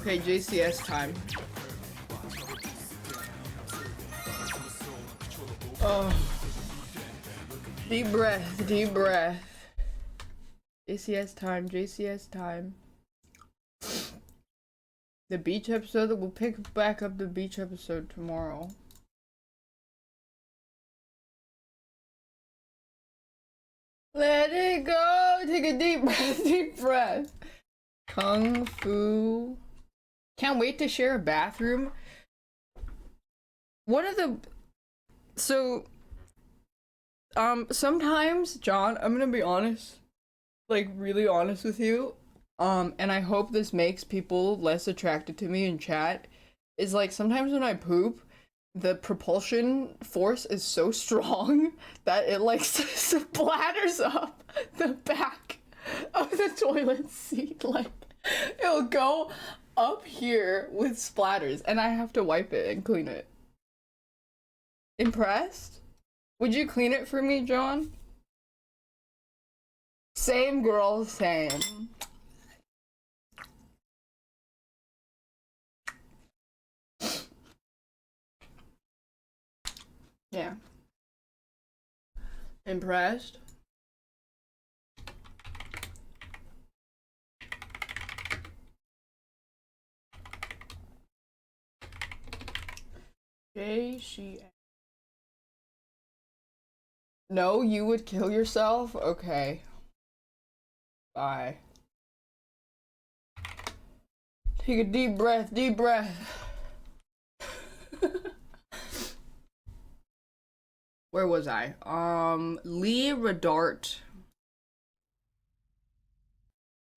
Okay, JCS time. Oh. Deep breath, deep breath. JCS time, JCS time. The beach episode, we'll pick back up the beach episode tomorrow. Let it go! Take a deep breath, deep breath. Kung Fu. Can't wait to share a bathroom. One of the... So... sometimes, John, I'm gonna be honest. Like, really honest with you. And I hope this makes people less attracted to me in chat. Is like, sometimes when I poop, the propulsion force is so strong that it like splatters up the back of the toilet seat. Like, it'll go up here with splatters and I have to wipe it and clean it. Impressed? Would you clean it for me, John? Same, girl, same. Yeah. Impressed? JCS. No, you would kill yourself? Okay. Bye. Take a deep breath, deep breath. Where was I? Rodarte.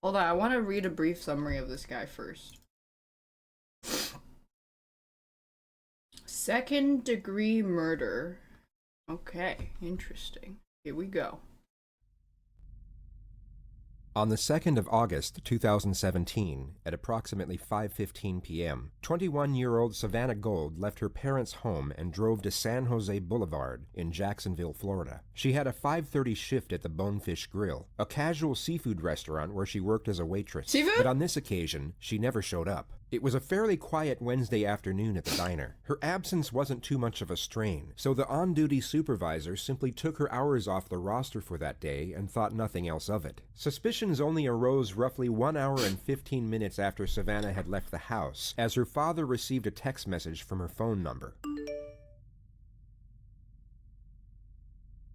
Hold on, I want to read a brief summary of this guy first. Second-degree murder. Okay, interesting. Here we go. On the 2nd of August 2017, at approximately 5:15 p.m., 21-year-old Savannah Gold left her parents' home and drove to San Jose Boulevard in Jacksonville, Florida. She had a 5:30 shift at the Bonefish Grill, a casual seafood restaurant where she worked as a waitress. Seafood? But on this occasion, she never showed up. It was a fairly quiet Wednesday afternoon at the diner. Her absence wasn't too much of a strain, so the on-duty supervisor simply took her hours off the roster for that day and thought nothing else of it. Suspicions only arose roughly 1 hour and 15 minutes after Savannah had left the house, as her father received a text message from her phone number.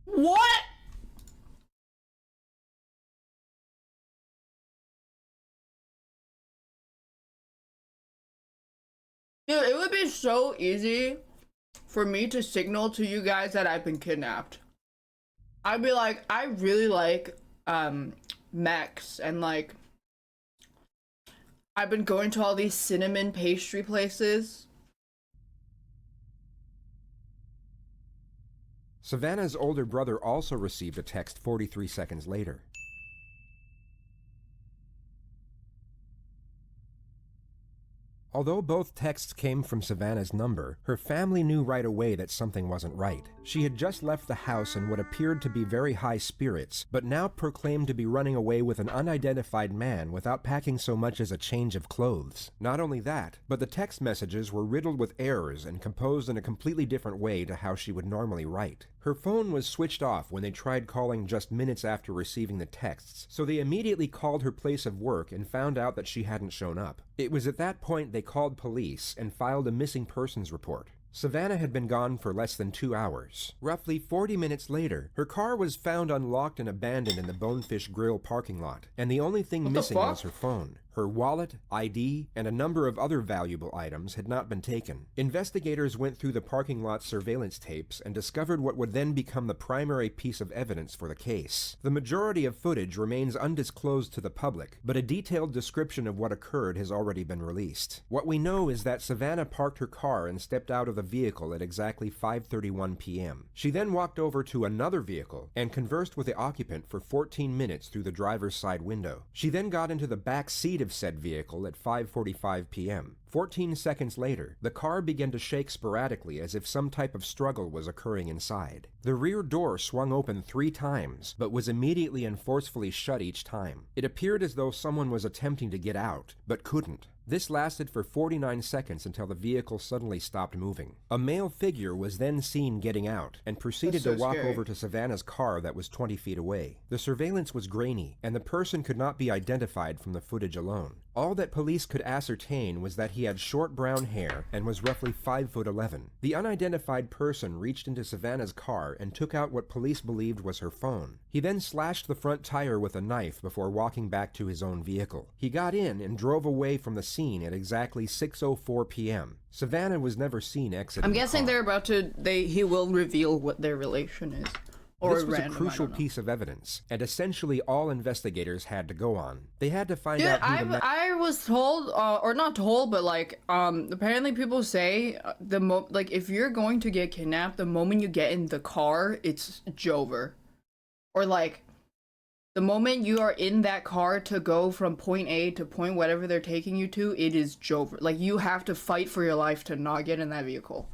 What? Dude, it would be so easy for me to signal to you guys that I've been kidnapped. I'd be like, I really like mechs, and like I've been going to all these cinnamon pastry places. Savannah's older brother also received a text 43 seconds later. Although both texts came from Savannah's number, her family knew right away that something wasn't right. She had just left the house in what appeared to be very high spirits, but now proclaimed to be running away with an unidentified man without packing so much as a change of clothes. Not only that, but the text messages were riddled with errors and composed in a completely different way to how she would normally write. Her phone was switched off when they tried calling just minutes after receiving the texts, so they immediately called her place of work and found out that she hadn't shown up. It was at that point they called police and filed a missing persons report. Savannah had been gone for less than 2 hours. Roughly 40 minutes later, her car was found unlocked and abandoned in the Bonefish Grill parking lot, and the only thing missing was her phone. Her wallet, ID, and a number of other valuable items had not been taken. Investigators went through the parking lot surveillance tapes and discovered what would then become the primary piece of evidence for the case. The majority of footage remains undisclosed to the public, but a detailed description of what occurred has already been released. What we know is that Savannah parked her car and stepped out of the vehicle at exactly 5:31 p.m. She then walked over to another vehicle and conversed with the occupant for 14 minutes through the driver's side window. She then got into the back seat of said vehicle at 5:45 p.m. 14 seconds later, the car began to shake sporadically as if some type of struggle was occurring inside. The rear door swung open 3 times, but was immediately and forcefully shut each time. It appeared as though someone was attempting to get out, but couldn't. This lasted for 49 seconds until the vehicle suddenly stopped moving. A male figure was then seen getting out and proceeded to walk over to Savannah's car that was 20 feet away. The surveillance was grainy, and the person could not be identified from the footage alone. All that police could ascertain was that he had short brown hair and was roughly 5'11". The unidentified person reached into Savannah's car and took out what police believed was her phone. He then slashed the front tire with a knife before walking back to his own vehicle. He got in and drove away from the scene at exactly 6:04 p.m. Savannah was never seen exiting. I'm guessing the car. they're about to. He will reveal what their relation is. Or this was a crucial piece of evidence, and essentially all investigators had to go on. They had to find out who the I was told, or not told, but like, apparently people say like if you're going to get kidnapped, the moment you get in the car, it's Jover, or like, the moment you are in that car to go from point A to point whatever they're taking you to, it is Jover. Like, you have to fight for your life to not get in that vehicle.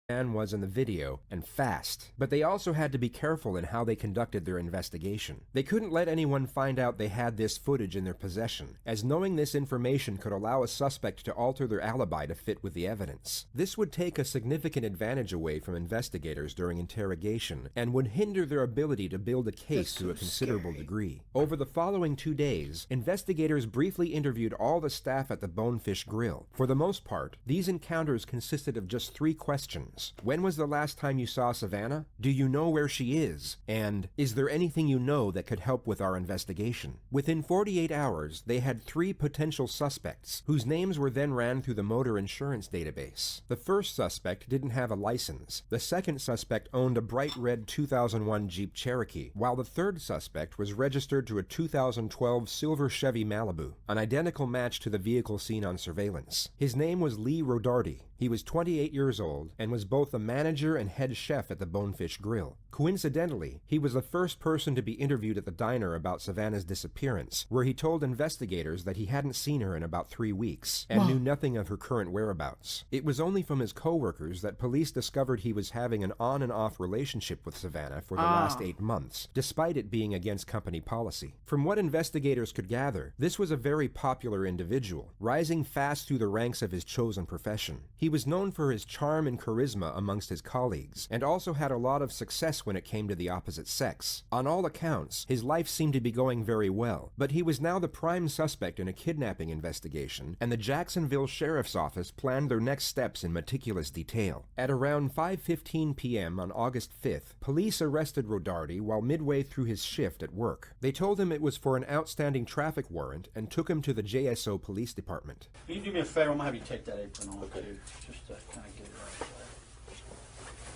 Man was in the video, and fast. But they also had to be careful in how they conducted their investigation. They couldn't let anyone find out they had this footage in their possession, as knowing this information could allow a suspect to alter their alibi to fit with the evidence. This would take a significant advantage away from investigators during interrogation, and would hinder their ability to build a case to a considerable degree. Over the following 2 days, investigators briefly interviewed all the staff at the Bonefish Grill. For the most part, these encounters consisted of just 3 questions. When was the last time you saw Savannah? Do you know where she is? And is there anything you know that could help with our investigation? Within 48 hours, they had 3 potential suspects, whose names were then ran through the motor insurance database. The first suspect didn't have a license. The second suspect owned a bright red 2001 Jeep Cherokee, while the third suspect was registered to a 2012 silver Chevy Malibu, an identical match to the vehicle seen on surveillance. His name was Lee Rodarte. He was 28 years old and was both the manager and head chef at the Bonefish Grill. Coincidentally, he was the first person to be interviewed at the diner about Savannah's disappearance, where he told investigators that he hadn't seen her in about 3 weeks and knew nothing of her current whereabouts. It was only from his co-workers that police discovered he was having an on and off relationship with Savannah for the last 8 months, despite it being against company policy. From what investigators could gather, this was a very popular individual, rising fast through the ranks of his chosen profession. He was known for his charm and charisma amongst his colleagues, and also had a lot of success when it came to the opposite sex. On all accounts, his life seemed to be going very well, but he was now the prime suspect in a kidnapping investigation, and the Jacksonville Sheriff's Office planned their next steps in meticulous detail. At around 5:15 p.m. on August 5th, police arrested Rodari while midway through his shift at work. They told him it was for an outstanding traffic warrant and took him to the JSO Police Department. Can you do me a favor? I'm going to have you take that apron off, dude. Just to kind of get it right there.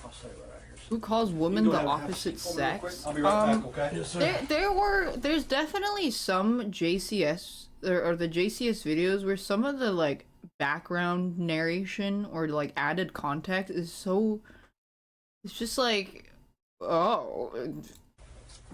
I'll say right here. Who calls women the opposite sex? I'll be right back, okay? Yes, sir. There's definitely some JCS or the JCS videos where some of the like background narration or like added context is so, it's just like, oh,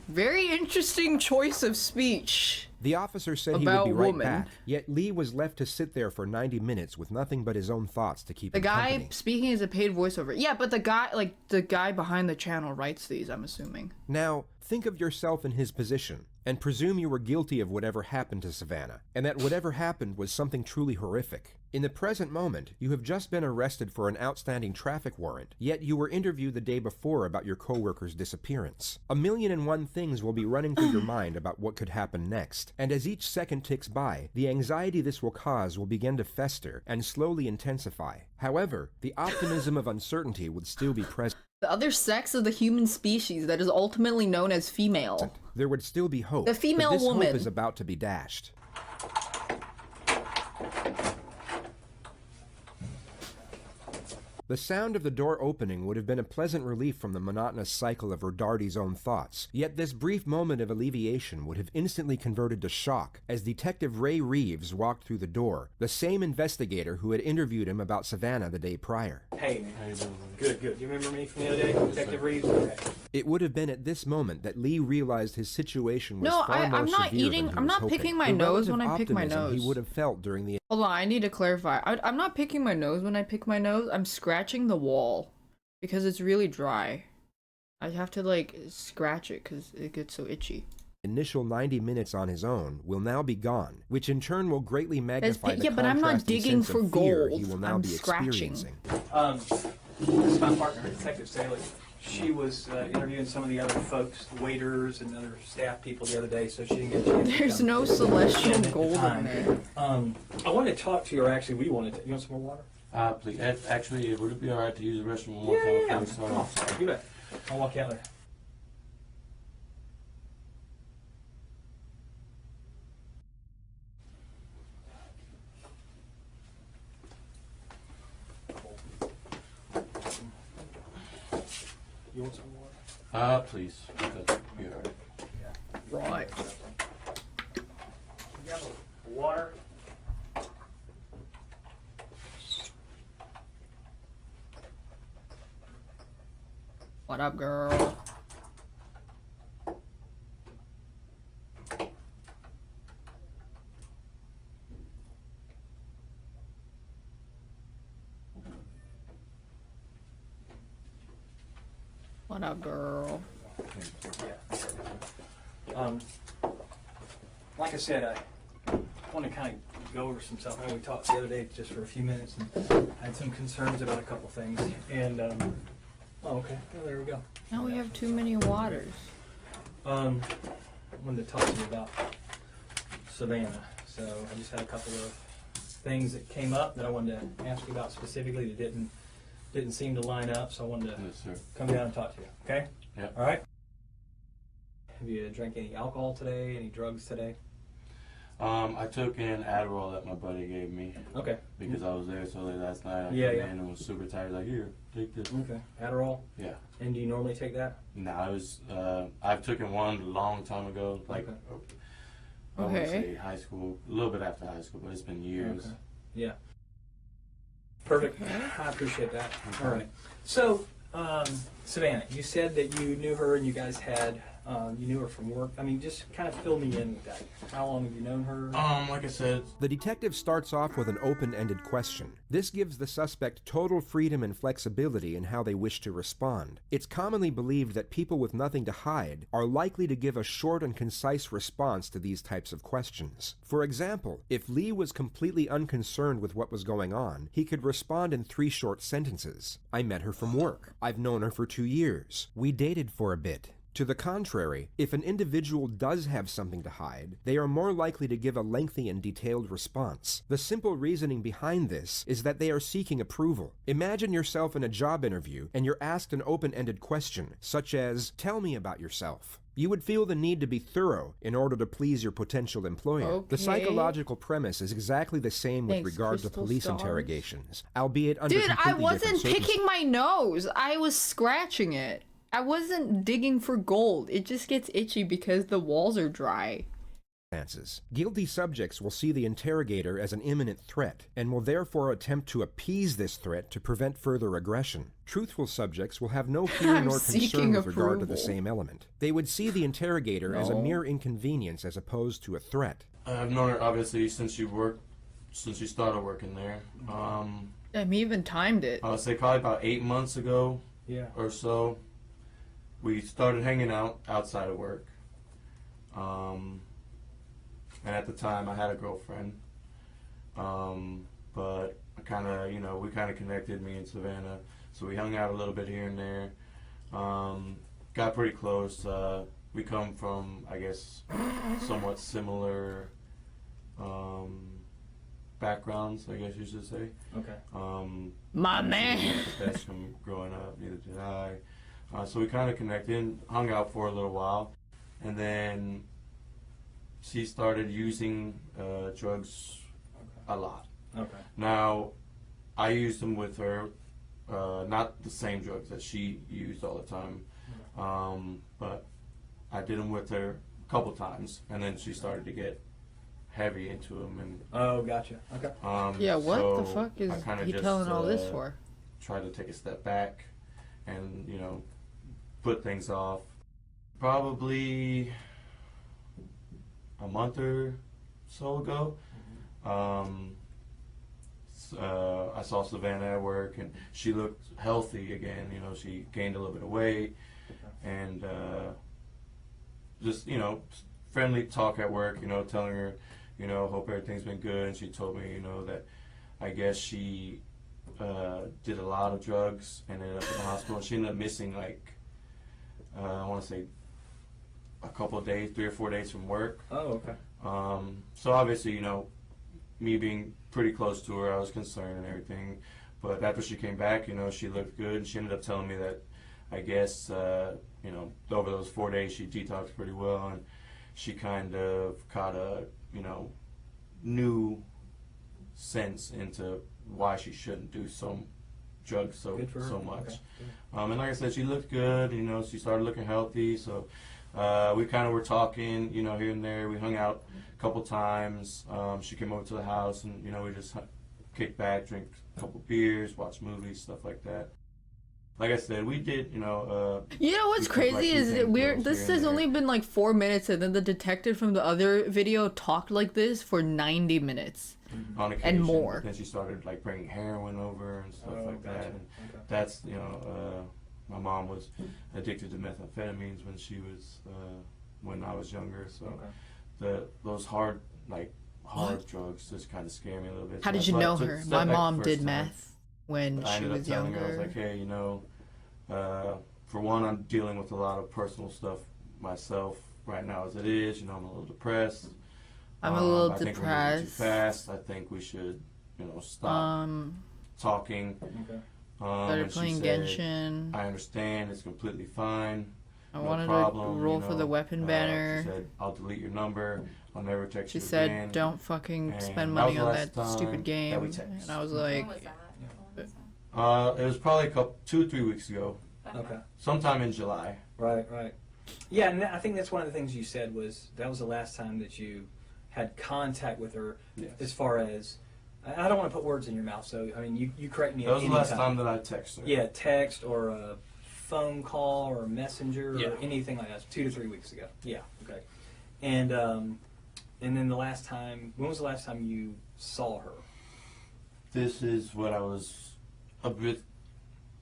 very interesting choice of speech. The officer said he would be right back, yet Lee was left to sit there for 90 minutes with nothing but his own thoughts to keep him company. The guy speaking is a paid voiceover. Yeah, but the guy behind the channel writes these, I'm assuming. Now, think of yourself in his position, and presume you were guilty of whatever happened to Savannah, and that whatever happened was something truly horrific. In the present moment, you have just been arrested for an outstanding traffic warrant, yet you were interviewed the day before about your coworker's disappearance. 1,000,001 things will be running through your mind about what could happen next, and as each second ticks by, the anxiety this will cause will begin to fester and slowly intensify. However, the optimism of uncertainty would still be present. The other sex of the human species that is ultimately known as female. There would still be hope. The female but this woman. hope is about to be dashed. The sound of the door opening would have been a pleasant relief from the monotonous cycle of Rodarte's own thoughts, yet this brief moment of alleviation would have instantly converted to shock as Detective Ray Reeves walked through the door, the same investigator who had interviewed him about Savannah the day prior. Hey, man. How you doing? Good, good. You remember me from the other day, Detective Reeves? Okay. It would have been at this moment that Lee realized his situation was far more I'm not severe eating. than he I'm was not hoping. picking my The nose when relative I pick my optimism nose. he would have felt during the Hold on, I need to clarify. I'm not picking my nose when I pick my nose. I'm scratching the wall because it's really dry. I have to like scratch it because it gets so itchy. initial 90 minutes on his own will now be gone, which in turn will greatly magnify the yeah, but I'm not contrasting digging sense for of fear gold. he will now I'm be scratching. experiencing. This is my partner, Detective Staley. She was interviewing some of the other folks, the waiters and other staff people the other day, so she didn't get a chance to There's come no in celestial at the gold in time. there. I wanted to talk to you, or actually we wanted to. You want some more water? Please. Actually, would it be all right to use the restroom one more time? Yeah. Please? Come on, you bet. I'll walk you out there. You want some water? Please. That'd be all right. Right. You got water? What up, girl? What up, girl? Yeah. Like I said, I want to kind of go over some stuff. I know we talked the other day just for a few minutes and had some concerns about a couple things. And, oh, okay. Well, there we go. Now we have too many waters. I wanted to talk to you about Savannah. So I just had a couple of things that came up that I wanted to ask you about specifically that didn't seem to line up. So I wanted to Yes, sir. come down and talk to you. Okay? Yep. All right. Have you drank any alcohol today? Any drugs today? I took an Adderall that my buddy gave me Okay. because I was there so late last night. I Yeah, came yeah. in and was super tired. Like, here, take this. Okay. Adderall? Yeah. And do you normally take that? No, I was. I've taken one a long time ago, like I want to Okay. say high school, a little bit after high school, but it's been years. Okay. Yeah. Perfect. I appreciate that. All right. So, Savannah, you said that you knew her and you guys had, you knew her from work. I mean, just kind of fill me in with that. How long have you known her? Like I said, The detective starts off with an open-ended question. This gives the suspect total freedom and flexibility in how they wish to respond. It's commonly believed that people with nothing to hide are likely to give a short and concise response to these types of questions. For example, if Lee was completely unconcerned with what was going on, he could respond in 3 short sentences. I met her from work. I've known her for 2 years. We dated for a bit. To the contrary, if an individual does have something to hide, they are more likely to give a lengthy and detailed response. The simple reasoning behind this is that they are seeking approval. Imagine yourself in a job interview and you're asked an open-ended question, such as, "Tell me about yourself." You would feel the need to be thorough in order to please your potential employer. Okay. The psychological premise is exactly the same with Thanks, regard to Crystal police Stars. interrogations, albeit under Dude, I completely wasn't different circumstances. picking my nose. I was scratching it. I wasn't digging for gold. It just gets itchy because the walls are dry. Guilty subjects will see the interrogator as an imminent threat and will therefore attempt to appease this threat to prevent further aggression. Truthful subjects will have no fear I'm nor concern seeking with regard to the approval. same element. They would see the interrogator as a No. mere inconvenience as opposed to a threat. I've known her obviously since she started working there. I even timed it. I would say probably about 8 months ago Yeah. or so, we started hanging out outside of work. And at the time, I had a girlfriend. But I kind of, we kind of connected, me and Savannah. So we hung out a little bit here and there. Got pretty close. We come from, I guess, somewhat similar backgrounds, I guess you should say. Okay. My man. The best from growing up, neither did I. So we kind of connected, hung out for a little while, and then she started using drugs a lot. Okay. Now, I used them with her, not the same drugs that she used all the time, but I did them with her a couple times, and then she started to get heavy into them. And Oh, gotcha. Okay. Yeah, what so the fuck is I kinda he just, telling all this for? tried to take a step back and, put things off. Probably a month or so ago, I saw Savannah at work, and she looked healthy again. She gained a little bit of weight, and just friendly talk at work, you know, telling her, you know, hope everything's been good. And she told me, you know, that I guess she did a lot of drugs and ended up in the hospital. She ended up missing, like, I want to say a couple of days, 3 or 4 days from work. Oh, okay. So obviously, you know, me being pretty close to her, I was concerned and everything. But after she came back, you know, she looked good, and she ended up telling me that, I guess, you know, over those 4 days, she detoxed pretty well, and she kind of caught a, you know, new sense into why she shouldn't do some drugs so much. Okay. And like I said, she looked good, you know, she started looking healthy, so we kind of were talking, you know, here and there. We hung out a couple times. She came over to the house, and, you know, we just kicked back, drink a couple beers, watch movies, stuff like that. Like I said, we did, you know. You know what's crazy is that this has only been like 4 minutes, and then the detective from the other video talked like this for 90 minutes. On occasion, and more. Then she started like bringing heroin over and stuff like gotcha. that. And that's, you know, my mom was addicted to methamphetamines when she was when I was younger. So those hard drugs just kind of scare me a little bit. How So did you that's know why I her? took My step back mom the did first time. meth when I she ended up was telling her, I was younger. like, hey, you know, for one, I'm dealing with a lot of personal stuff myself right now as it is. You know, I'm a little depressed. I'm a little I think we're moving too fast. I think we should, you know, stop talking. Okay. Started And she playing said, Genshin. I understand. It's completely fine. I No wanted problem, to roll you for the know. weapon She banner. said, I'll delete your number. I'll never text She you said, again. "Don't fucking And spend that money was the on last that time stupid that game." we text. And I was When like, was that? It was probably 2 or 3 weeks ago. Okay. Sometime in July. Right. Yeah, and I think that's one of the things you said was that was the last time that you had contact with her. Yes. As far as, I don't want to put words in your mouth, so I mean, you correct me. That was the any last time that I texted her. Yeah, text or a phone call or a messenger Yeah. or anything like that. 2 to 3 weeks ago. Yeah. Okay. And then the last time, when was the last time you saw her? This is what I was a bit.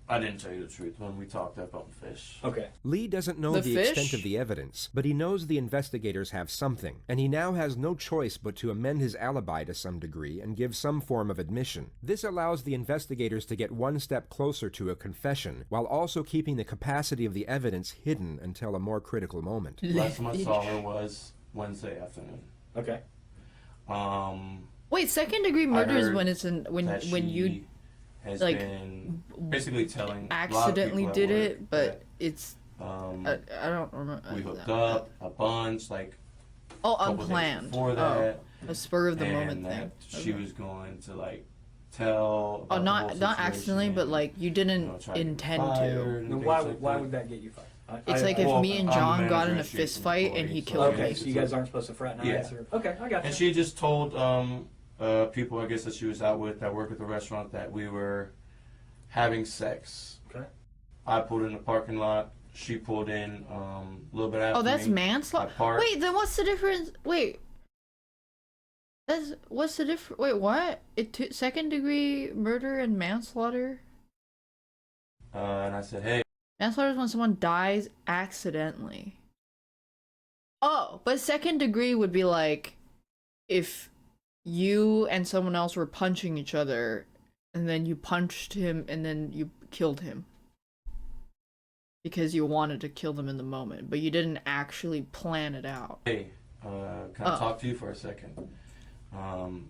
I didn't tell you the truth when we talked about the fish. Okay. Lee doesn't know The the fish? extent of the evidence, but he knows the investigators have something, and he now has no choice but to amend his alibi to some degree and give some form of admission. This allows the investigators to get one step closer to a confession, while also keeping the capacity of the evidence hidden until a more critical moment. Last time I saw her was Wednesday afternoon. Okay. "Wait, second degree murder is heard when it's in when that you she has like, been basically telling accidentally a lot of did people at it, work but it's that, I don't remember. we hooked up a bunch, like Oh, couple days unplanned. before that, A spur of the and moment that thing. she was going to like tell. Oh, about the whole not accidentally, situation but like you and, didn't you know, try to get intend fired to. and Then things why like why that. would that get you fired? It's like if well, me and I'm the John got in manager a and she's fist an fight and employee, he so killed Okay, me. so you guys aren't supposed to fraternize? Yeah. Or, okay, I got you. And she just told people, I guess, that she was out with that work at the restaurant that we were having sex. Okay. I pulled in the parking lot. She pulled in a little bit after Oh, that's me. manslaughter. I parked. Wait, then what's the difference? Wait. What's the difference? Wait, what? Second degree murder and manslaughter? And I said, hey. Manslaughter is when someone dies accidentally. Oh, but second degree would be like if you and someone else were punching each other and then you punched him and then you killed him. Because you wanted to kill them in the moment, but you didn't actually plan it out. Hey, can I talk to you for a second?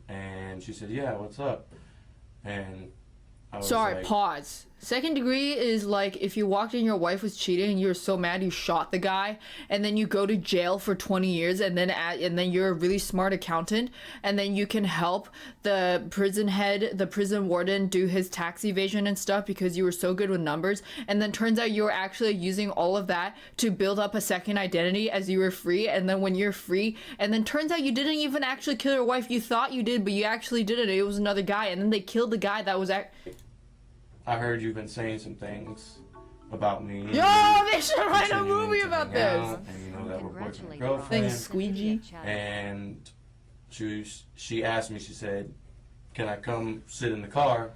And she said, yeah, what's up? And I was Sorry, like, pause. Second degree is like if you walked in, your wife was cheating, and you were so mad you shot the guy, and then you go to jail for 20 years, and then you're a really smart accountant, and then you can help the prison head, the prison warden, do his tax evasion and stuff because you were so good with numbers, and then turns out you were actually using all of that to build up a second identity as you were free, and then when you're free, and then turns out you didn't even actually kill your wife. You thought you did, but you actually didn't. It was another guy, and then they killed the guy that was I heard you've been saying some things about me. Yo, they should write a continuing movie to about hang this. out, and you know that we're boyfriend and Congratulate girlfriend. Thanks, Squeegee. And she asked me, she said, can I come sit in the car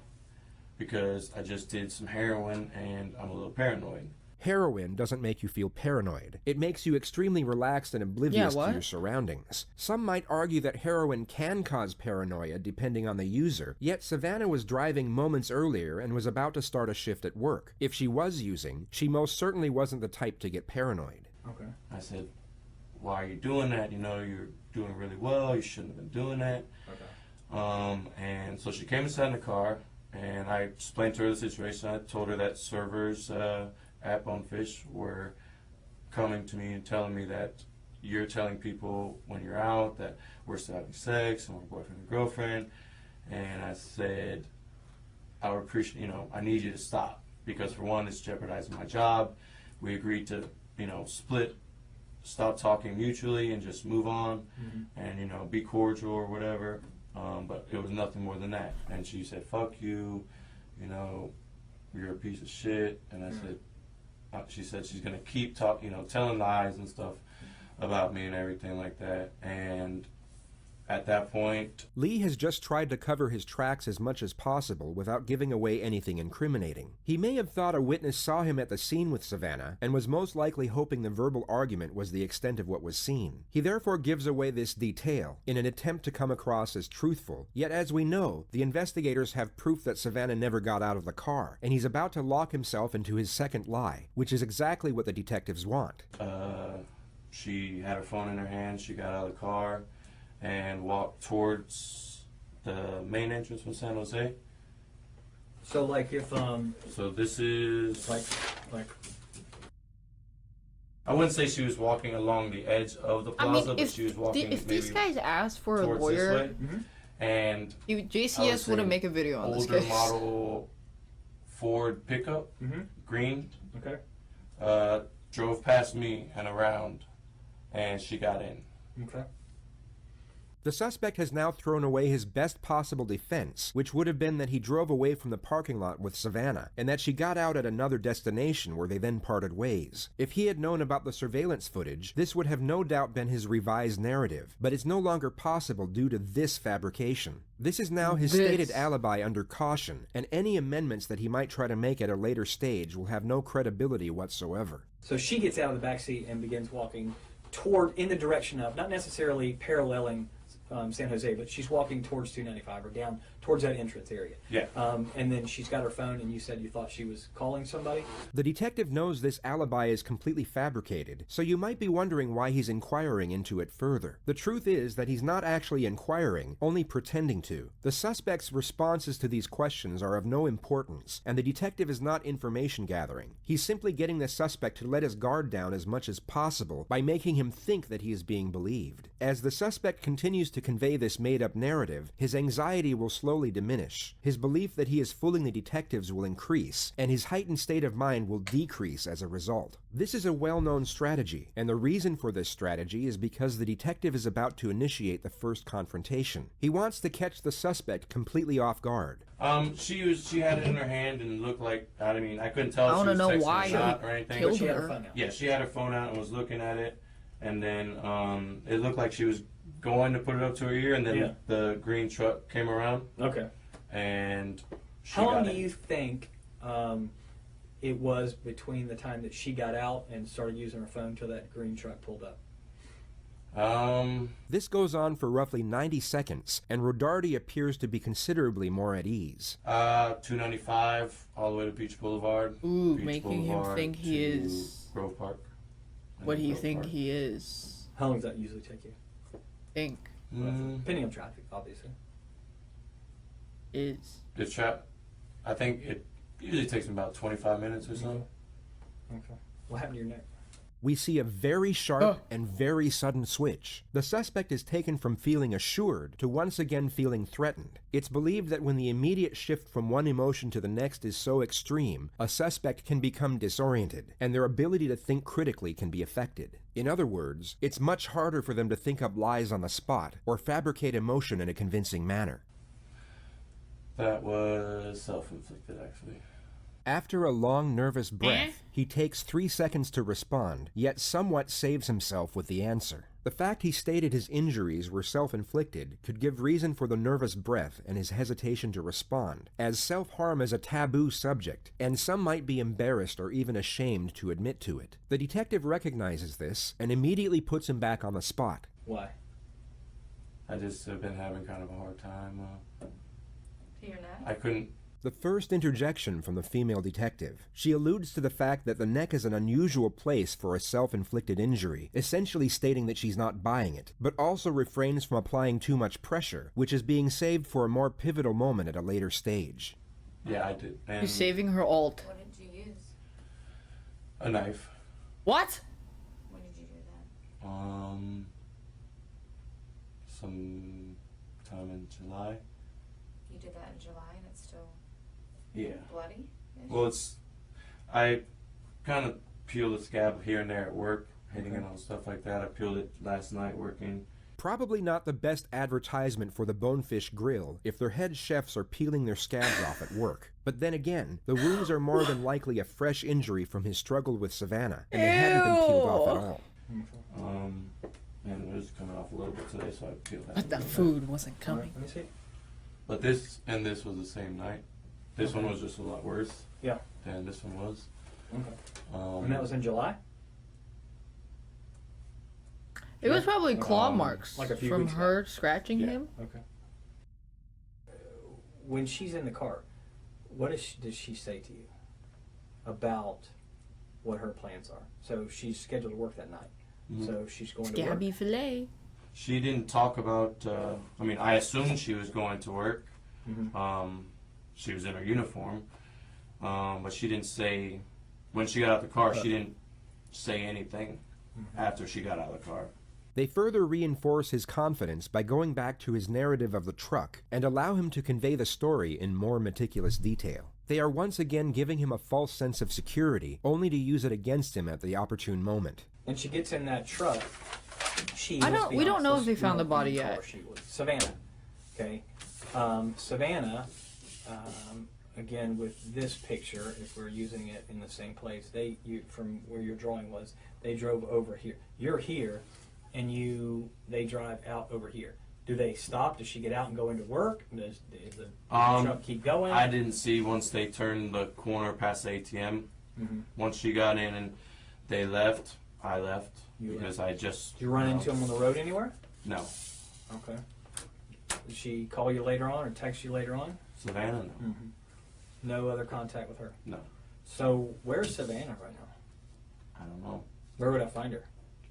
because I just did some heroin and I'm a little paranoid. Heroin doesn't make you feel paranoid. It makes you extremely relaxed and oblivious to your surroundings. Some might argue that heroin can cause paranoia depending on the user, yet Savannah was driving moments earlier and was about to start a shift at work. If she was using, she most certainly wasn't the type to get paranoid. Okay. I said, why are you doing that? You know, you're doing really well. You shouldn't have been doing that. Okay. And so she came inside in the car, and I explained to her the situation. I told her that servers at Bonefish were coming to me and telling me that you're telling people when you're out that we're still having sex and we're boyfriend and girlfriend. And I said, I would appreciate, you know, I need you to stop because for one, it's jeopardizing my job. We agreed to, you know, stop talking mutually and just move on and, you know, be cordial or whatever. But it was nothing more than that. And she said, fuck you, you know, you're a piece of shit. And I said, she said she's going to keep talking, you know, telling lies and stuff about me and everything like that. And at that point, Lee has just tried to cover his tracks as much as possible without giving away anything incriminating. He may have thought a witness saw him at the scene with Savannah and was most likely hoping the verbal argument was the extent of what was seen. He therefore gives away this detail in an attempt to come across as truthful. Yet as we know, the investigators have proof that Savannah never got out of the car, and he's about to lock himself into his second lie, which is exactly what the detectives want. she had her phone in her hand, she got out of the car and walked towards the main entrance from San Jose. So like if So this is like I wouldn't say she was walking along the edge of the plaza, but she was walking if these guys asked for a towards lawyer, this way. And JCS wouldn't make a video on this older case. model Ford pickup, green, okay. drove past me and around, and she got in. Okay. The suspect has now thrown away his best possible defense, which would have been that he drove away from the parking lot with Savannah, and that she got out at another destination where they then parted ways. If he had known about the surveillance footage, this would have no doubt been his revised narrative, but it's no longer possible due to this fabrication. This is now his stated alibi under caution, and any amendments that he might try to make at a later stage will have no credibility whatsoever. So she gets out of the backseat and begins walking in the direction of, not necessarily paralleling San Jose, but she's walking towards 295 or down towards that entrance area. Yeah. And then she's got her phone, and you said you thought she was calling somebody? The detective knows this alibi is completely fabricated, so you might be wondering why he's inquiring into it further. The truth is that he's not actually inquiring, only pretending to. The suspect's responses to these questions are of no importance, and the detective is not information gathering. He's simply getting the suspect to let his guard down as much as possible by making him think that he is being believed. As the suspect continues to convey this made-up narrative, his anxiety will slowly diminish. His belief that he is fooling the detectives will increase, and his heightened state of mind will decrease as a result. This is a well-known strategy, and the reason for this strategy is because the detective is about to initiate the first confrontation. He wants to catch the suspect completely off guard. She had it in her hand and looked like, I couldn't tell if she was texting a shot or anything. But she had her phone out. Yeah, she had her phone out and was looking at it, and then it looked like she was going to put it up to her ear, and then the green truck came around. Okay. And she how long got do you think it was between the time that she got out and started using her phone till that green truck pulled up? This goes on for roughly 90 seconds, and Rodarte appears to be considerably more at ease. 295 all the way to Beach Boulevard. Ooh, Beach making Boulevard him think he to is. Grove Park. What do you think he is? How long does that usually take you? Think Depending on traffic, obviously. is. I think it usually takes me about 25 minutes or so. Okay. What happened to your neck? We see a very sharp and very sudden switch. The suspect is taken from feeling assured to once again feeling threatened. It's believed that when the immediate shift from one emotion to the next is so extreme, a suspect can become disoriented, and their ability to think critically can be affected. In other words, it's much harder for them to think up lies on the spot or fabricate emotion in a convincing manner. That was self-inflicted, actually. After a long, nervous breath, he takes 3 seconds to respond, yet somewhat saves himself with the answer. The fact he stated his injuries were self-inflicted could give reason for the nervous breath and his hesitation to respond, as self-harm is a taboo subject, and some might be embarrassed or even ashamed to admit to it. The detective recognizes this and immediately puts him back on the spot. Why? I just have been having kind of a hard time. You're not? I couldn't. The first interjection from the female detective. She alludes to the fact that the neck is an unusual place for a self-inflicted injury, essentially stating that she's not buying it, but also refrains from applying too much pressure, which is being saved for a more pivotal moment at a later stage. Yeah, I did. And You're saving her alt. What did you use? a knife. What? When did you do that? Some time in July. You did that in July and it's still Yeah. bloody? Well, I kind of peel the scab here and there at work, hitting it on stuff like that. I peeled it last night working. Probably not the best advertisement for the Bonefish Grill if their head chefs are peeling their scabs off at work. But then again, the wounds are more than likely a fresh injury from his struggle with Savannah, and they hadn't been peeled off at all. And it was coming off a little bit today, so I peeled that. But the food wasn't coming. Let me see. But this and this was the same night. This one was just a lot worse Yeah. than this one was. Okay. And that was in July? It was probably claw marks like a few from weeks her scratching him. Okay. When she's in the car, what does she say to you about what her plans are? So she's scheduled to work that night. Mhm. So she's going to work. Scabby fillet. She didn't talk about, I mean, I assumed she was going to work. Mhm. She was in her uniform. But she didn't say, when she got out the car, she didn't say anything after she got out of the car. They further reinforce his confidence by going back to his narrative of the truck and allow him to convey the story in more meticulous detail. They are once again giving him a false sense of security, only to use it against him at the opportune moment. When she gets in that truck, we don't know if they found the body yet. Savannah. Okay. Savannah, again, with this picture, if we're using it in the same place, from where your drawing was, they drove over here. You're here, and they drive out over here. Do they stop? Does she get out and go into work? Does the truck keep going? I didn't see once they turned the corner past the ATM. Once she got in and they left, I left. Because I just... Did you run into them on the road anywhere? No. Okay. Did she call you later on or text you later on? Savannah, no. No other contact with her? No. So where's Savannah right now? I don't know. Where would I find her?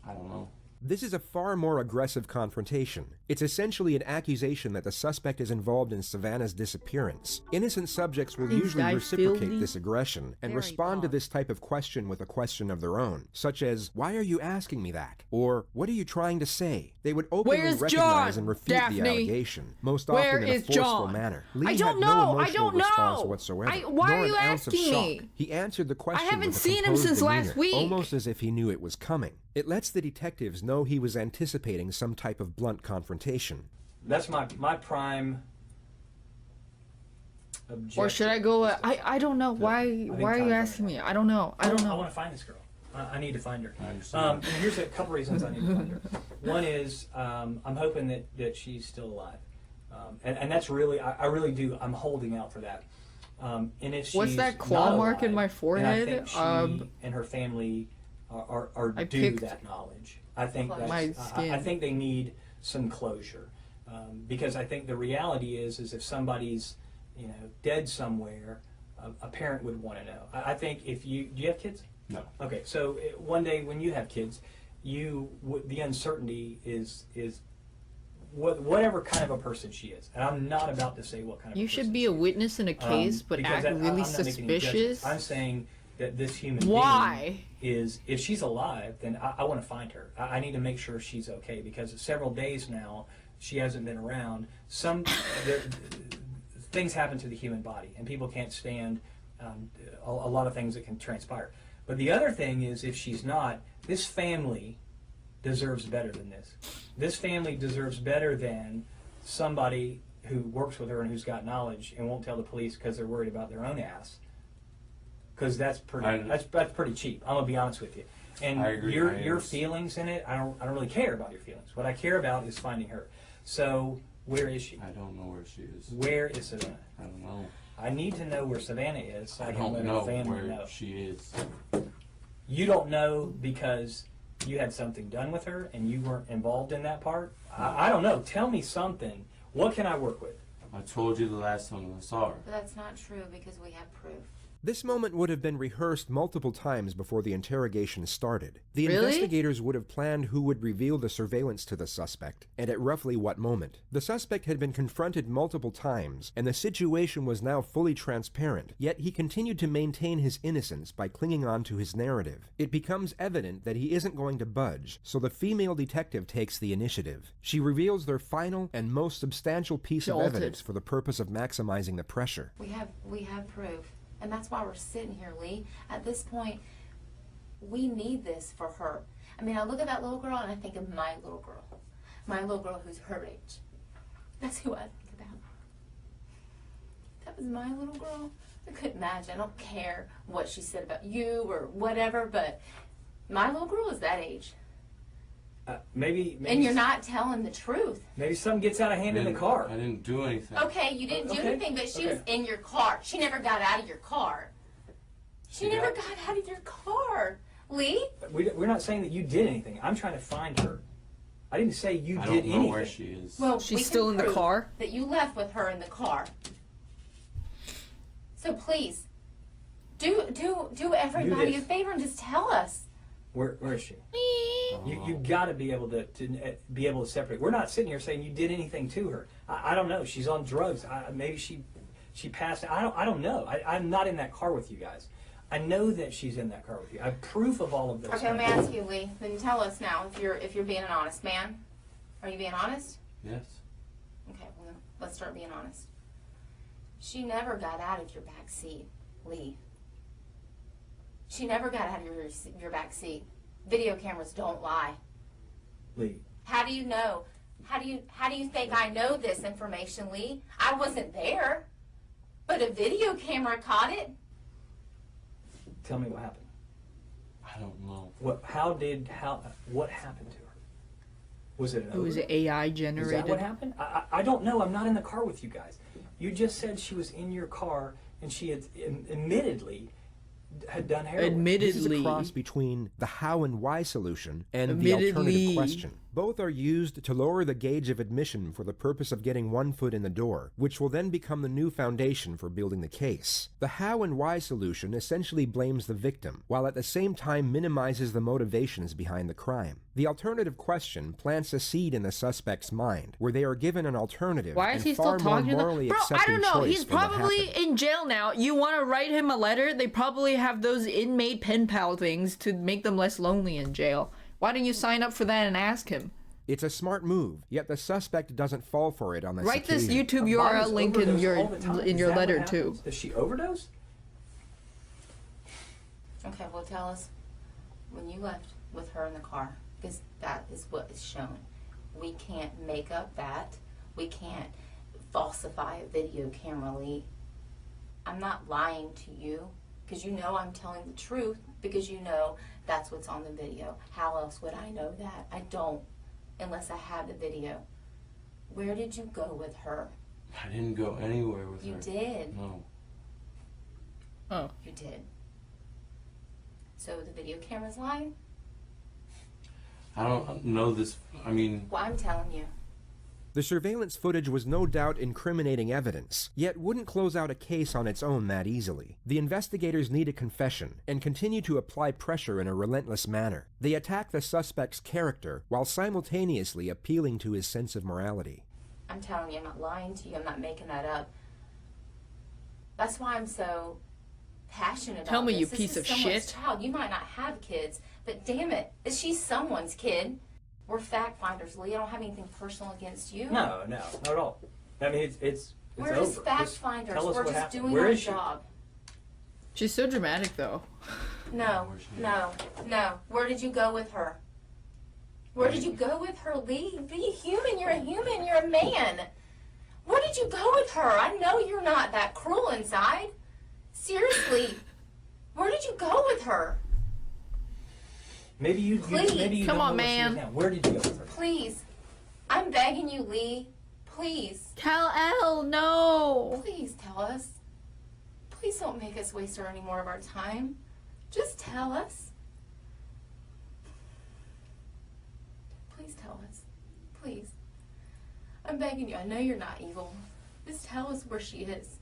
I don't know. This is a far more aggressive confrontation. It's essentially an accusation that the suspect is involved in Savannah's disappearance. Innocent subjects will Is usually that reciprocate filthy? this aggression and Very respond to odd. this type of question with a question of their own, such as, "Why are you asking me that?" Or, "What are you trying to say?" They would openly Where's recognize John, and refute Daphne? the allegation, most Where often in a is forceful John? manner. I Lee don't had no know. I emotional don't response know. whatsoever, Why nor are you an ounce of asking shock. me? He answered the question haven't with a seen him composed since last demeanor, week. almost as if he knew it was coming. It lets the detectives know he was anticipating some type of blunt confrontation. That's my prime objection. Or should I go? I don't know. Why are you Tyler's asking right. me? I don't know. I don't I know. want to find this girl. I need to find her. I understand. And here's a couple reasons I need to find her. One is I'm hoping that she's still alive, and that's really I really do. I'm holding out for that. And if she's What's that claw not mark in alive, my then I forehead? think she and her family are I due picked that knowledge. I think my that's, I skin. think they need some closure, because I think the reality is if somebody's dead somewhere, a parent would want to know. I think do you have kids? No. Okay, so one day when you have kids, the uncertainty is whatever kind of a person she is, and I'm not about to say what kind of. You should be a witness in a case, but because act I'm really not making any suspicious. judgments. I'm saying that this human Why? being is, if she's alive, then I want to find her. I need to make sure she's okay, because several days now she hasn't been around. Things happen to the human body, and people can't stand a lot of things that can transpire. But the other thing is, if she's not, this family deserves better than this. This family deserves better than somebody who works with her and who's got knowledge and won't tell the police because they're worried about their own ass. because that's pretty. I- That's pretty cheap. I'm gonna be honest with you. And I agree. your feelings in it, I don't really care about your feelings. What I care about is finding her. So where is she? I don't know where she is. Where is Savannah? I don't know. I need to know where Savannah is so I I can don't let know her family where know. she is. You don't know because you had something done with her and you weren't involved in that part? I don't know. Tell me something. What can I work with? I told you the last time I saw her. But that's not true because we have proof. This moment would have been rehearsed multiple times before the interrogation started. The Really? investigators would have planned who would reveal the surveillance to the suspect, and at roughly what moment. The suspect had been confronted multiple times, and the situation was now fully transparent, yet he continued to maintain his innocence by clinging on to his narrative. It becomes evident that he isn't going to budge, so the female detective takes the initiative. She reveals their final and most substantial piece of Jolted. evidence for the purpose of maximizing the pressure. We have proof. And that's why we're sitting here, Lee. At this point, we need this for her. I mean, I look at that little girl and I think of my little girl. My little girl who's her age. That's who I think about. That was my little girl. I couldn't imagine. I don't care what she said about you or whatever, but my little girl is that age. Maybe And you're not telling the truth. Maybe something gets out of hand in the car. I didn't do anything. Okay, you didn't do Okay, anything, but she was okay. in your car. She never got out of your car. She She never got- got out of your car. Lee? We're not saying that you did anything. I'm trying to find her. I didn't say you I did don't know anything. where she is. Well, She's we can still in the prove car? That you left with her in the car. So please, do everybody this. a favor and just tell us. Where is she? You got to be able to be able to separate. We're not sitting here saying you did anything to her. I don't know. She's on drugs. Maybe she passed. I don't know. I'm not in that car with you guys. I know that she's in that car with you. I have proof of all of this. Okay, let me ask you, Lee. Then tell us now if you're being an honest man. Are you being honest? Yes. Okay, well, let's start being honest. She never got out of your back seat, Lee. She never got out of your back seat. Video cameras don't lie. Lee. How do you know? How do you think I know this information, Lee? I wasn't there, but a video camera caught it. Tell me what happened. I don't know. What happened to her? Was it an It was overdose? AI Is that generated. what happened? I don't know. I'm not in the car with you guys. You just said she was in your car and she had admittedly had done heroin. This is a Admittedly. cross between the how and why solution and the Admittedly. alternative question. Both are used to lower the gauge of admission for the purpose of getting one foot in the door, which will then become the new foundation for building the case. The how and why solution essentially blames the victim, while at the same time minimizes the motivations behind the crime. The alternative question plants a seed in the suspect's mind, where they are given an alternative Why is and he still far more talking to them? morally Bro, I accepting don't know. choice He's than what probably happened. in jail now. You want to write him a letter? They probably have those inmate pen pal things to make them less lonely in jail. Why don't you sign up for that and ask him? It's a smart move, yet the suspect doesn't fall for it on this Write this occasion. YouTube Her URL body's link in overdosed your all the time. in Is your that what letter happens? too. Does she overdose? Okay, well, tell us when you left with her in the car, because that is what is shown. We can't make up that. We can't falsify a video camera, Lee. I'm not lying to you, because you know I'm telling the truth, because you know that's what's on the video. How else would I know that? I don't, unless I have the video. Where did you go with her? I didn't go anywhere with You her. did. No. Oh. You did. So the video camera's lying? I don't know this. I mean, Well, I'm telling you. The surveillance footage was no doubt incriminating evidence, yet wouldn't close out a case on its own that easily. The investigators need a confession, and continue to apply pressure in a relentless manner. They attack the suspect's character, while simultaneously appealing to his sense of morality. I'm telling you, I'm not lying to you. I'm not making that up. That's why I'm so passionate about Tell me, this. you This piece is of someone's shit. Child. You might not have kids, but damn it, she's someone's kid. We're fact finders, Lee. I don't have anything personal against you. No, not at all. I mean, it's We're over. just fact finders. Tell us We're what just happened. doing Where our is she? job. She's so dramatic though. No, no. Where did you go with her? Where did you go with her, Lee? Be a human. You're a human. You're a man. Where did you go with her? I know you're not that cruel inside. Seriously. Where did you go with her? Maybe you Please. maybe you Come don't on, know where she is man. now. Where did you go with her? Please. I'm begging you, Lee. Please. Kal-El, no. Please tell us. Please don't make us waste any more of our time. Just tell us. Please tell us. Please. I'm begging you. I know you're not evil. Just tell us where she is.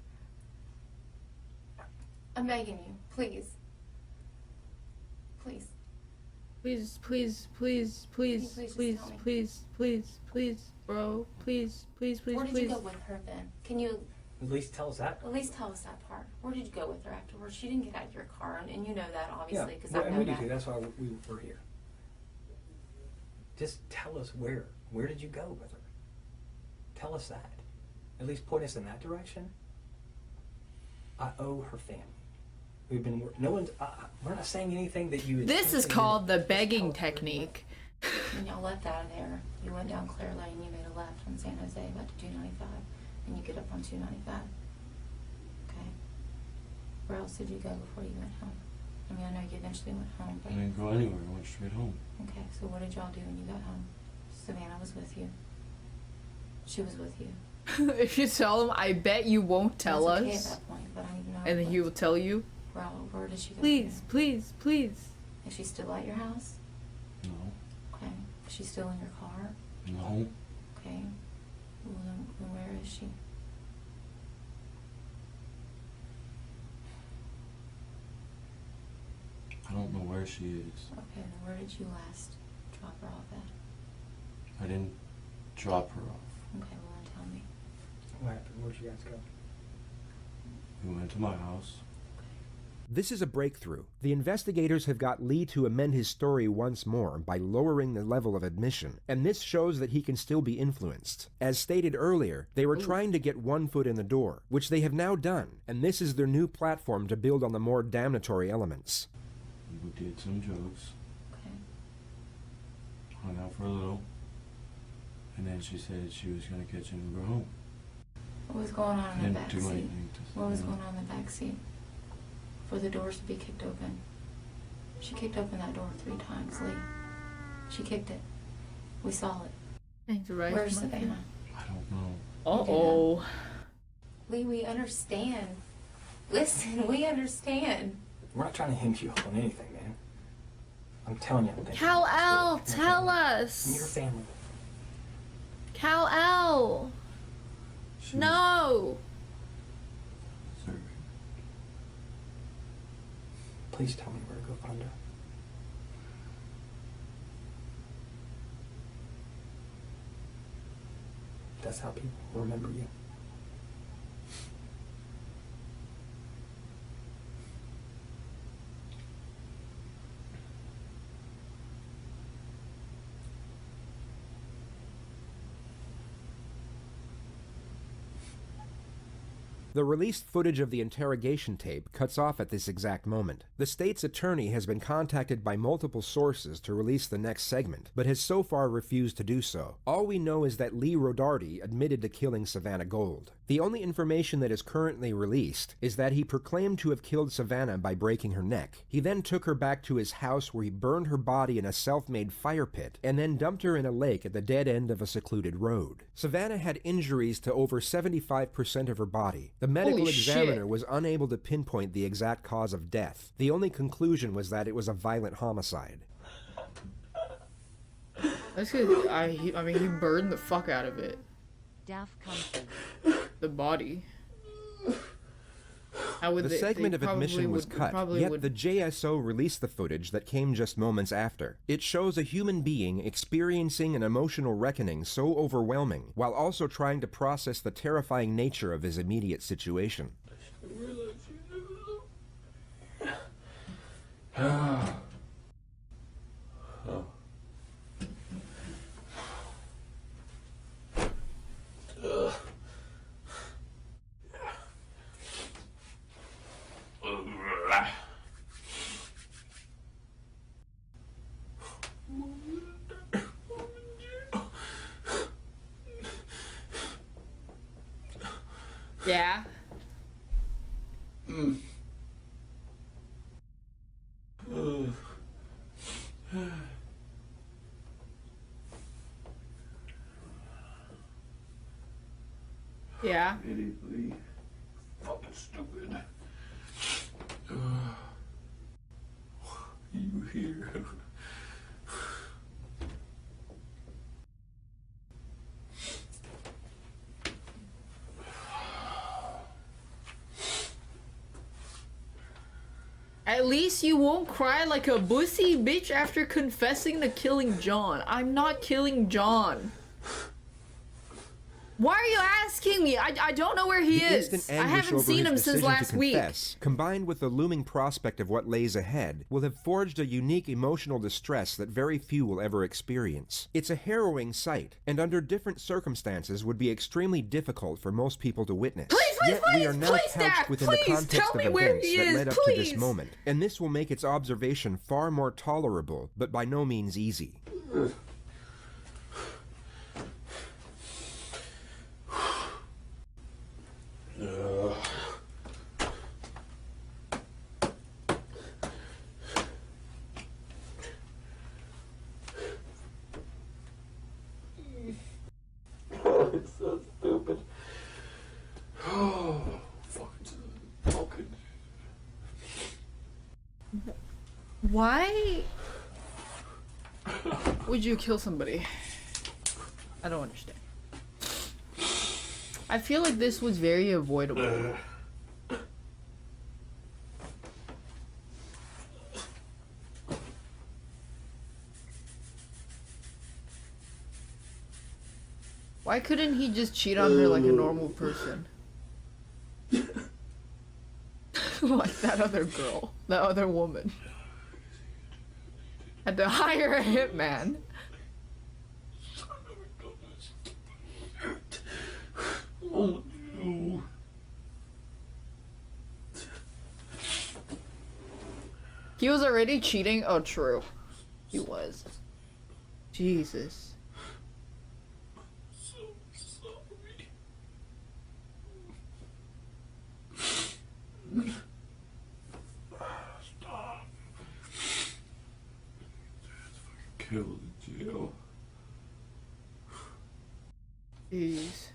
I'm begging you. Please. Please. Please, please, please, please, Please just please, tell me. please, please, please, bro. Please, please, please, Where did you please. go with her then? Can you At least tell us that. at least tell us that part? Where did you go with her afterwards? She didn't get out of your car, and you know that obviously because I and know we do that. too. That's why we're here. Just tell us where. Where did you go with her? Tell us that. At least point us in that direction. I owe her family. We've been. No one's. We're not saying anything that you. This is intentionally called the did. Just begging tell us where you technique. When y'all left out of there, you went down Claire Lane, you made a left on San Jose, back to 295, and you get up on 295. Okay. Where else did you go before you went home? I mean, I know you eventually went home, I but didn't go anywhere. I went straight home. okay. So what did y'all do when you got home? Savannah was with you. She was with you. If you tell him, I bet you won't tell It's okay at us. that point, but I need to know. And then he will tell you. Where did she go? Please, please, please. Is she still at your house? No. Okay. Is she still in your car? No. Okay. Well, then where is she? I don't know where she is. Okay, then where did you last drop her off at? I didn't drop her off. Okay, well then tell me. What happened? Where'd you guys go? We went to my house. This is a breakthrough. The investigators have got Lee to amend his story once more by lowering the level of admission, and this shows that he can still be influenced. As stated earlier, they were trying to get one foot in the door, which they have now done, and this is their new platform to build on the more damnatory elements. We did some drugs, Okay. hung out for a little, and then she said she was going to catch an Uber home. What was going on in the Didn't back do seat? anything to What was Savannah. going on in the back seat? For the doors to be kicked open. She kicked open that door 3 times, Lee. She kicked it. We saw it. Thanks, right? Where's Savannah? I don't know. Uh-oh. Lee, we understand. Listen, we understand. We're not trying to hinge you up on anything, man. I'm telling you. I'm thinking Kal-El, about your tell family. us. And your family. Kal-El. She No. Sir, Please tell me where to go find her. That's how people remember you. The released footage of the interrogation tape cuts off at this exact moment. The state's attorney has been contacted by multiple sources to release the next segment, but has so far refused to do so. All we know is that Lee Rodarte admitted to killing Savannah Gold. The only information that is currently released is that he proclaimed to have killed Savannah by breaking her neck. He then took her back to his house where he burned her body in a self-made fire pit and then dumped her in a lake at the dead end of a secluded road. Savannah had injuries to over 75% of her body. The medical Holy examiner shit. was unable to pinpoint the exact cause of death. The only conclusion was that it was a violent homicide. That's because I mean, he burned the fuck out of it. Daph Comfort. The body. How would The they segment of probably admission was would- cut, probably yet would- the JSO released the footage that came just moments after. It shows a human being experiencing an emotional reckoning so overwhelming, while also trying to process the terrifying nature of his immediate situation. Yeah. Yeah. Idiotly. Fucking stupid. You here? At least you won't cry like a bussy bitch after confessing to killing John. I'm not killing John. Why are you asking me? I don't know where he The is. instant I anguish haven't over seen his him since decision last to week. confess, combined with the looming prospect of what lays ahead, will have forged a unique emotional distress that very few will ever experience. It's a harrowing sight, and under different circumstances would be extremely difficult for most people to witness. Yet we are now couched within the context of events that led up to this moment, and this will make its observation far more tolerable, but by no means easy. It's so stupid. Oh, fucking. Why would you kill somebody? I don't understand. I feel like this was very avoidable. Why couldn't he just cheat on her like a normal person? Like that other girl, that other woman. Had to hire a hitman. Oh, no. He was already cheating? Oh, true. He was. Jesus. So sorry. Stop. Dad's fucking killed in jail. Jeez.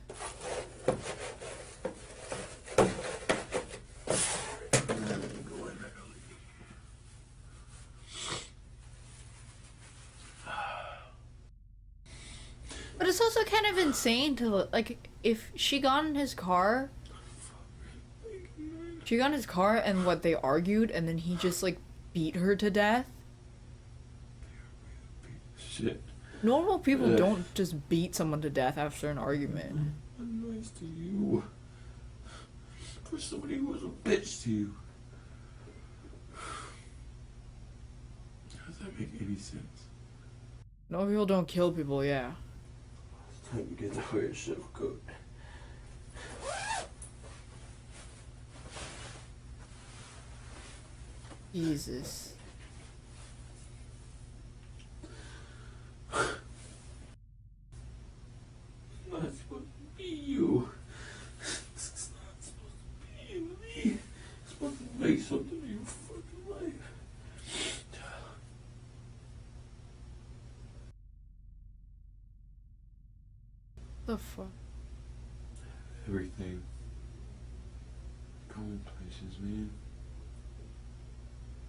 But it's also kind of insane to, like, if she got in his car, and what, they argued, and then he just, like, beat her to death? Shit. Normal people don't just beat someone to death after an argument. I'm nice to you. For somebody who was a bitch to you. How does that make any sense? Normal people don't kill people, yeah. It's time to get to wear a silk coat. Jesus. It's not supposed to be you. It's not supposed to be me. It's supposed to make something of your fucking life. The fuck? Everything. Going places, man.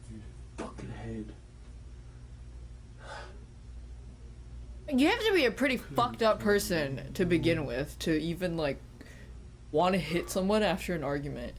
Your fucking head. You have to be a pretty fucked up person to begin with to even, like, want to hit someone after an argument.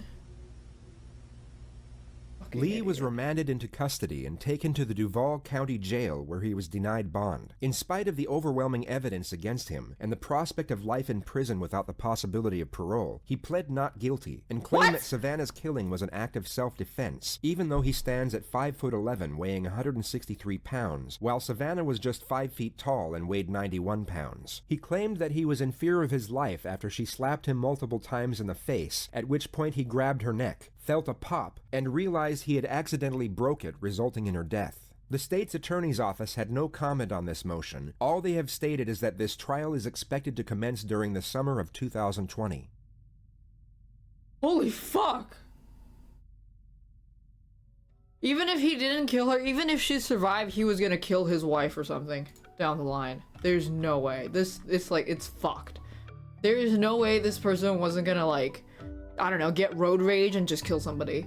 Fucking Lee was idiot. remanded into custody and taken to the Duval County Jail where he was denied bond. In spite of the overwhelming evidence against him and the prospect of life in prison without the possibility of parole, he pled not guilty and claimed that Savannah's killing was an act of self-defense, even though he stands at 5'11", weighing 163 pounds, while Savannah was just 5 feet tall and weighed 91 pounds. He claimed that he was in fear of his life after she slapped him multiple times in the face, at which point he grabbed her neck, felt a pop, and realized he had accidentally broke it, resulting in her death. The state's attorney's office had no comment on this motion. All they have stated is that this trial is expected to commence during the summer of 2020. Holy fuck! Even if he didn't kill her, even if she survived, he was gonna kill his wife or something down the line. There's no way. It's like, it's fucked. There is no way this person wasn't gonna, like, I don't know, get road rage and just kill somebody.